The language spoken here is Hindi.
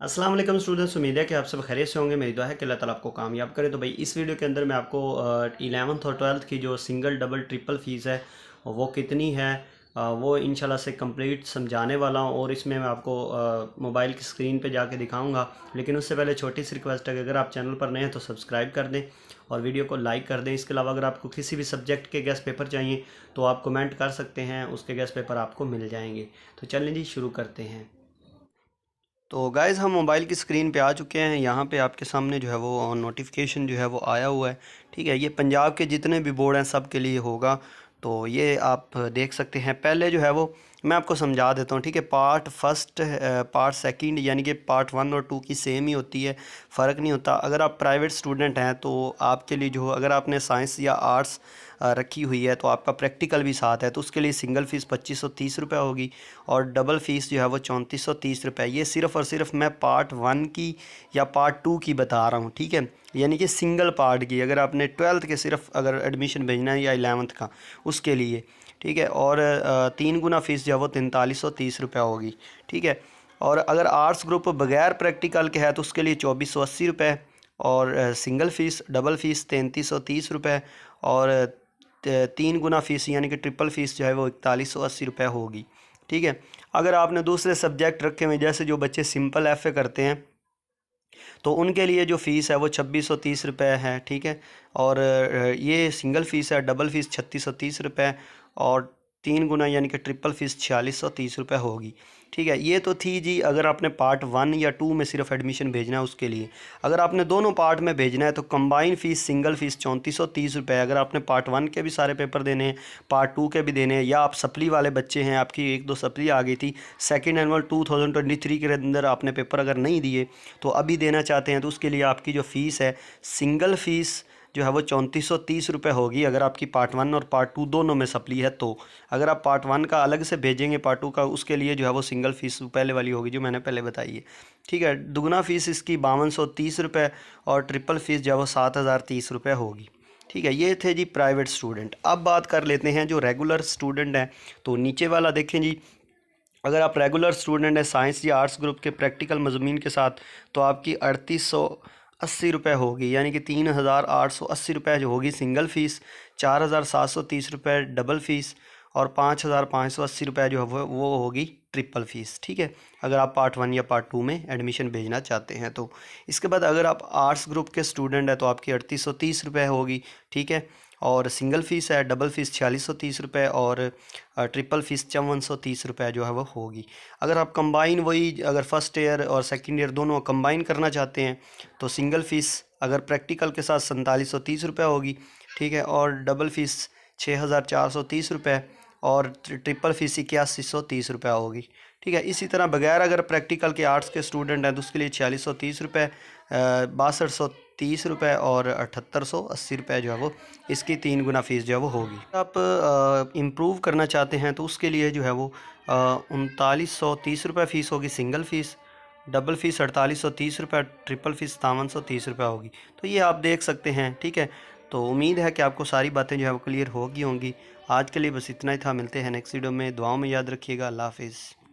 अस्सलाम वालेकुम स्टूडेंट्स, उम्मीद है कि आप सब खैरियत से होंगे। मेरी दुआ है कि अल्लाह ताला आपको कामयाब करे। तो भाई इस वीडियो के अंदर मैं आपको 11th और 12th की जो सिंगल डबल ट्रिपल फ़ीस है वो कितनी है वो इंशाल्लाह से कंप्लीट समझाने वाला हूँ। और इसमें मैं आपको मोबाइल की स्क्रीन पे जाके दिखाऊंगा। लेकिन उससे पहले छोटी सी रिक्वेस्ट है कि अगर आप चैनल पर नए हैं तो सब्सक्राइब कर दें और वीडियो को लाइक कर दें। इसके अलावा अगर आपको किसी भी सब्जेक्ट के गेस्ट पेपर चाहिए तो आप कमेंट कर सकते हैं, उसके गेस्ट पेपर आपको मिल जाएंगे। तो चलें जी, शुरू करते हैं। तो गाइज़ हम मोबाइल की स्क्रीन पे आ चुके हैं। यहाँ पे आपके सामने जो है वो नोटिफिकेशन जो है वो आया हुआ है। ठीक है, ये पंजाब के जितने भी बोर्ड हैं सब के लिए होगा। तो ये आप देख सकते हैं। पहले जो है वो मैं आपको समझा देता हूँ। ठीक है, पार्ट फर्स्ट पार्ट सेकंड यानी कि पार्ट 1 और 2 की सेम ही होती है, फ़र्क नहीं होता। अगर आप प्राइवेट स्टूडेंट हैं तो आपके लिए जो अगर आपने साइंस या आर्ट्स रखी हुई है तो आपका प्रैक्टिकल भी साथ है, तो उसके लिए सिंगल फ़ीस 2530 रुपये होगी और डबल फ़ीस जो है वो 3430 रुपये। ये सिर्फ़ और सिर्फ मैं पार्ट 1 की या पार्ट 2 की बता रहा हूँ। ठीक है, यानी कि सिंगल पार्ट की। अगर आपने 12th के सिर्फ अगर एडमिशन भेजना है या 11th का, उसके लिए। ठीक है, और 3 गुना फ़ीस जो है वो 4330 रुपये होगी। ठीक है, और अगर आर्ट्स ग्रुप बगैर प्रैक्टिकल के है तो उसके लिए 2480 रुपये और सिंगल फ़ीस डबल फ़ीस 3330 रुपये और 3 गुना फ़ीस यानी कि ट्रिपल फ़ीस जो है वो 4180 रुपये होगी। ठीक है, अगर आपने दूसरे सब्जेक्ट रखे हुए जैसे जो बच्चे सिंपल एफ़ए करते हैं तो उनके लिए जो फ़ीस है वो 2630 रुपये है। ठीक है, और ये सिंगल फ़ीस है। डबल फ़ीस 3630 रुपये और 3 गुना यानी कि ट्रिपल फ़ीस 4630 रुपये होगी। ठीक है, ये तो थी जी अगर आपने पार्ट 1 या 2 में सिर्फ एडमिशन भेजना है उसके लिए। अगर आपने दोनों पार्ट में भेजना है तो कंबाइन फ़ीस सिंगल फ़ीस 3430 रुपये। अगर आपने पार्ट 1 के भी सारे पेपर देने हैं, पार्ट 2 के भी देने हैं, या आप सप्ली वाले बच्चे हैं, आपकी 1-2 सप्ली आ गई थी सेकेंड एनुअल 2023 के अंदर, आपने पेपर अगर नहीं दिए तो अभी देना चाहते हैं तो उसके लिए आपकी जो फ़ीस है सिंगल फ़ीस जो है वो 3430 रुपये होगी। अगर आपकी पार्ट 1 और पार्ट 2 दोनों में सप्ली है तो। अगर आप पार्ट 1 का अलग से भेजेंगे पार्ट 2 का, उसके लिए जो है वो सिंगल फ़ीस पहले वाली होगी जो मैंने पहले बताई है। ठीक है, दुगना फ़ीस इसकी 5230 रुपये और ट्रिपल फ़ीस जो है वो 7030 रुपये होगी। ठीक है, ये थे जी प्राइवेट स्टूडेंट। अब बात कर लेते हैं जो रेगुलर स्टूडेंट हैं। तो नीचे वाला देखें जी, अगर आप रेगुलर स्टूडेंट हैं साइंस या आर्ट्स ग्रुप के प्रैक्टिकल मज़मून के साथ तो आपकी 3880 रुपये होगी, यानी कि 3880 रुपये जो होगी सिंगल फ़ीस, 4730 रुपये डबल फ़ीस और 5580 रुपये जो है वो होगी ट्रिपल फ़ीस। ठीक है, अगर आप पार्ट 1 या पार्ट 2 में एडमिशन भेजना चाहते हैं तो। इसके बाद अगर आप आर्ट्स ग्रुप के स्टूडेंट हैं तो आपकी 3830 रुपये होगी। ठीक है, और सिंगल फ़ीस है, डबल फ़ीस 4630 रुपये और ट्रिपल फ़ीस 5430 रुपये जो है वो होगी। अगर आप कंबाइन वही अगर फ़र्स्ट ईयर और सेकंड ईयर दोनों कंबाइन करना चाहते हैं तो सिंगल फ़ीस अगर प्रैक्टिकल के साथ 4730 रुपये होगी। ठीक है, और डबल फ़ीस 6430 रुपये और ट्रिपल फ़ीस 8130 रुपये होगी। ठीक है, इसी तरह बगैर अगर प्रैक्टिकल के आर्ट्स के स्टूडेंट हैं तो उसके लिए 4630 रुपये, 6230 रुपये और 7880 रुपये जो है वो इसकी 3 गुना फ़ीस जो है वो होगी। आप इम्प्रूव करना चाहते हैं तो उसके लिए जो है वो 3930 रुपये फ़ीस होगी सिंगल फ़ीस, डबल फ़ीस 4830 रुपये, ट्रिपल फ़ीस 5730 रुपये होगी। तो ये आप देख सकते हैं। ठीक है, तो उम्मीद है कि आपको सारी बातें जो है वो क्लियर होगी होंगी। आज के लिए बस इतना ही था। मिलते हैं नेक्स्ट वीडियो में। दुआओं में याद रखिएगा। अल्लाह हाफ़िज़।